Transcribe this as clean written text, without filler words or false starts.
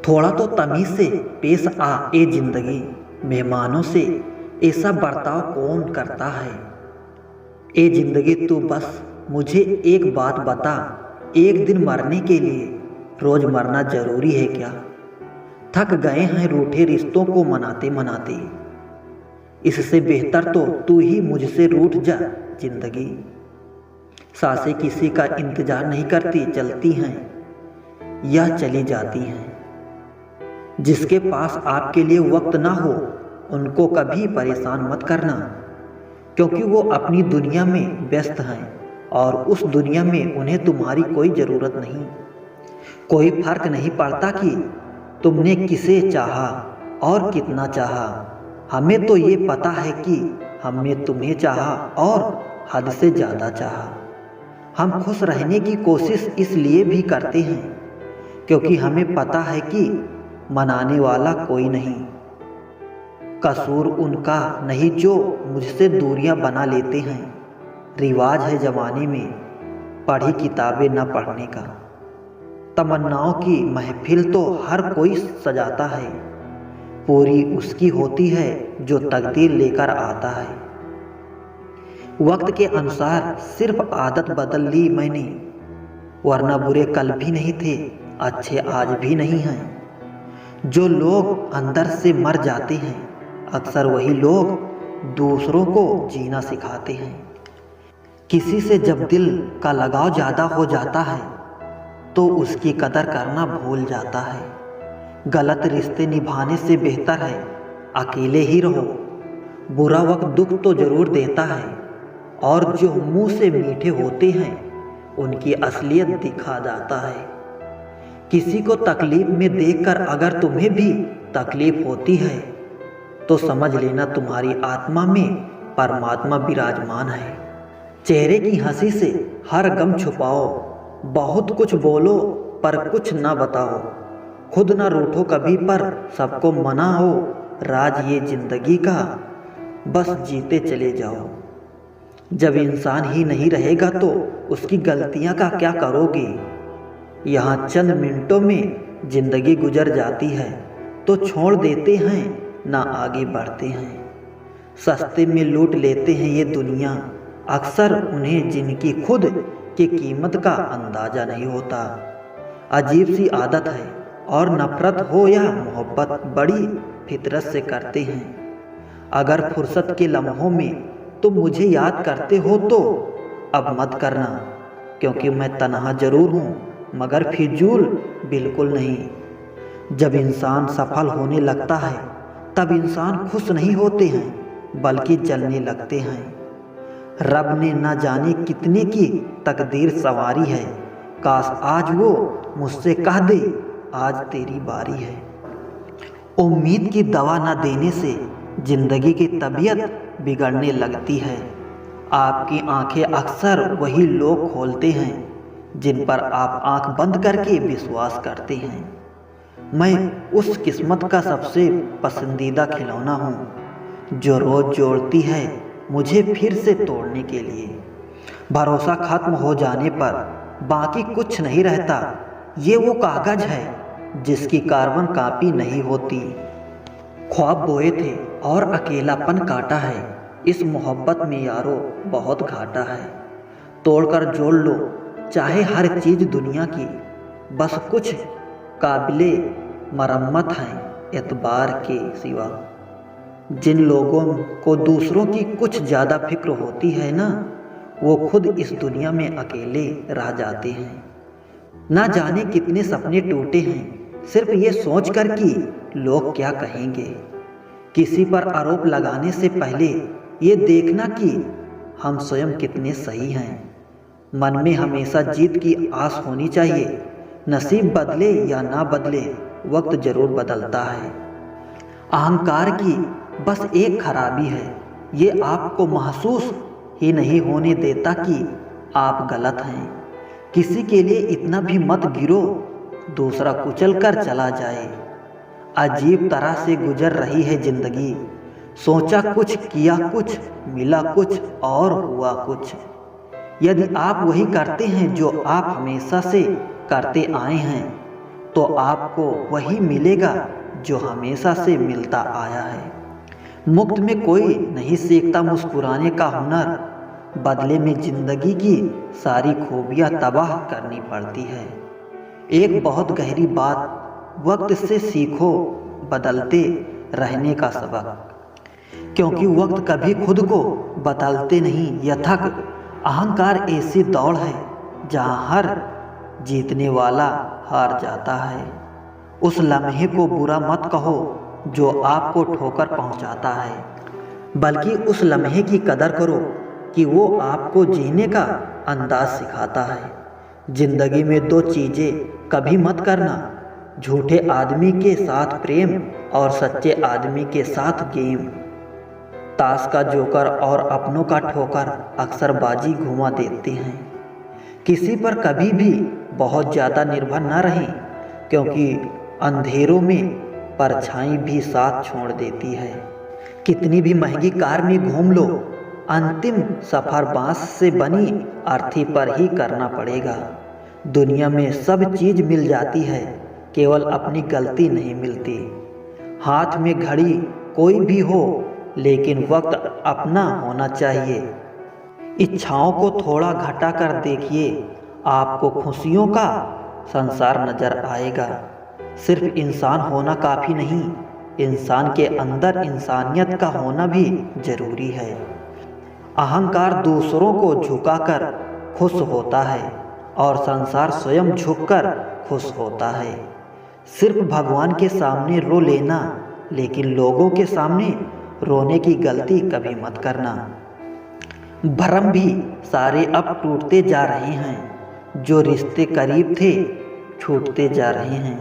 थोड़ा तो तमीज से पेश आ ए जिंदगी। मेहमानों से ऐसा बर्ताव कौन करता है। ए जिंदगी तू बस मुझे एक बात बता, एक दिन मरने के लिए रोज मरना जरूरी है क्या। थक गए हैं रूठे रिश्तों को मनाते मनाते, इससे बेहतर तो तू ही मुझसे रूठ जा जिंदगी। सांसें किसी का इंतजार नहीं करती, चलती हैं या चली जाती हैं। जिसके पास आपके लिए वक्त ना हो उनको कभी परेशान मत करना, क्योंकि वो अपनी दुनिया में व्यस्त हैं और उस दुनिया में उन्हें तुम्हारी कोई ज़रूरत नहीं। कोई फर्क नहीं पड़ता कि तुमने किसे चाहा और कितना चाहा। हमें तो ये पता है कि हमने तुम्हें चाहा और हद से ज़्यादा चाहा। हम खुश रहने की कोशिश इसलिए भी करते हैं क्योंकि हमें पता है कि मनाने वाला कोई नहीं। कसूर उनका नहीं जो मुझसे दूरियां बना लेते हैं। रिवाज है जमाने में पढ़ी किताबें न पढ़ने का। तमन्नाओं की महफिल तो हर कोई सजाता है, पूरी उसकी होती है जो तकदीर लेकर आता है। वक्त के अनुसार सिर्फ आदत बदल ली मैंने, वरना बुरे कल भी नहीं थे, अच्छे आज भी नहीं हैं। जो लोग अंदर से मर जाते हैं अक्सर वही लोग दूसरों को जीना सिखाते हैं। किसी से जब दिल का लगाव ज़्यादा हो जाता है तो उसकी कदर करना भूल जाता है। गलत रिश्ते निभाने से बेहतर है अकेले ही रहो। बुरा वक्त दुख तो ज़रूर देता है और जो मुंह से मीठे होते हैं उनकी असलियत दिखा जाता है। किसी को तकलीफ में देखकर अगर तुम्हें भी तकलीफ होती है तो समझ लेना तुम्हारी आत्मा में परमात्मा विराजमान है। चेहरे की हंसी से हर गम छुपाओ, बहुत कुछ बोलो पर कुछ ना बताओ। खुद ना रूठो कभी पर सबको मनाओ। राज ये जिंदगी का बस जीते चले जाओ। जब इंसान ही नहीं रहेगा तो उसकी गलतियां का क्या करोगे। यहाँ चंद मिनटों में जिंदगी गुजर जाती है तो छोड़ देते हैं ना आगे बढ़ते हैं। सस्ते में लूट लेते हैं ये दुनिया, अक्सर उन्हें जिनकी खुद की कीमत का अंदाजा नहीं होता। अजीब सी आदत है और नफरत हो या मोहब्बत बड़ी फितरत से करते हैं। अगर फुर्सत के लम्हों में तुम मुझे याद करते हो तो अब मत करना, क्योंकि मैं तन्हा जरूर हूँ मगर फिजूल बिल्कुल नहीं। जब इंसान सफल होने लगता है तब इंसान खुश नहीं होते हैं बल्कि जलने लगते हैं। रब ने न जाने कितने की तकदीर सवारी है, काश आज वो मुझसे कह दे आज तेरी बारी है। उम्मीद की दवा न देने से जिंदगी की तबीयत बिगड़ने लगती है। आपकी आंखें अक्सर वही लोग खोलते हैं जिन पर आप आंख बंद करके विश्वास करते हैं। मैं उस किस्मत का सबसे पसंदीदा खिलौना हूँ जो रोज जोड़ती है मुझे फिर से तोड़ने के लिए। भरोसा खत्म हो जाने पर बाकी कुछ नहीं रहता। ये वो कागज है जिसकी कार्बन कॉपी नहीं होती। ख्वाब बोए थे और अकेलापन काटा है, इस मोहब्बत में यारो बहुत घाटा है। तोड़कर जोड़ लो चाहे हर चीज़ दुनिया की, बस कुछ काबिले मरम्मत हैं एतबार के सिवा। जिन लोगों को दूसरों की कुछ ज़्यादा फिक्र होती है ना, वो खुद इस दुनिया में अकेले रह जाते हैं। ना जाने कितने सपने टूटे हैं सिर्फ ये सोचकर कि लोग क्या कहेंगे। किसी पर आरोप लगाने से पहले ये देखना कि हम स्वयं कितने सही हैं। मन में हमेशा जीत की आस होनी चाहिए। नसीब बदले या ना बदले वक्त जरूर बदलता है। अहंकार की बस एक खराबी है, ये आपको महसूस ही नहीं होने देता कि आप गलत हैं। किसी के लिए इतना भी मत गिरो दूसरा कुचल कर चला जाए। अजीब तरह से गुजर रही है जिंदगी, सोचा कुछ किया कुछ, मिला कुछ और हुआ कुछ। यदि आप वही करते हैं जो आप हमेशा से करते आए हैं तो आपको वही मिलेगा जो हमेशा से मिलता आया है। मुफ्त में कोई नहीं सीखता मुस्कुराने का हुनर, बदले में जिंदगी की सारी खूबियां तबाह करनी पड़ती है। एक बहुत गहरी बात, वक्त से सीखो बदलते रहने का सबक, क्योंकि वक्त कभी खुद को बदलते नहीं। यथक अहंकार ऐसी दौड़ है जहां हर जीतने वाला हार जाता है। उस लम्हे को बुरा मत कहो जो आपको ठोकर पहुंचाता है, बल्कि उस लम्हे की कदर करो कि वो आपको जीने का अंदाज सिखाता है। जिंदगी में दो चीज़ें कभी मत करना, झूठे आदमी के साथ प्रेम और सच्चे आदमी के साथ गेम। ताश का जोकर और अपनों का ठोकर अक्सर बाजी घुमा देते हैं। किसी पर कभी भी बहुत ज़्यादा निर्भर न रहें, क्योंकि अंधेरों में परछाई भी साथ छोड़ देती है। कितनी भी महंगी कार में घूम लो, अंतिम सफ़र बांस से बनी अर्थी पर ही करना पड़ेगा। दुनिया में सब चीज़ मिल जाती है, केवल अपनी गलती नहीं मिलती। हाथ में घड़ी कोई भी हो, लेकिन वक्त अपना होना चाहिए। इच्छाओं को थोड़ा घटा कर देखिए, आपको खुशियों का संसार नजर आएगा। सिर्फ इंसान होना काफ़ी नहीं, इंसान के अंदर इंसानियत का होना भी जरूरी है। अहंकार दूसरों को झुकाकर खुश होता है और संसार स्वयं झुककर खुश होता है। सिर्फ भगवान के सामने रो लेना, लेकिन लोगों के सामने रोने की गलती कभी मत करना। भरम भी सारे अब टूटते जा रहे हैं, जो रिश्ते करीब थे छूटते जा रहे हैं।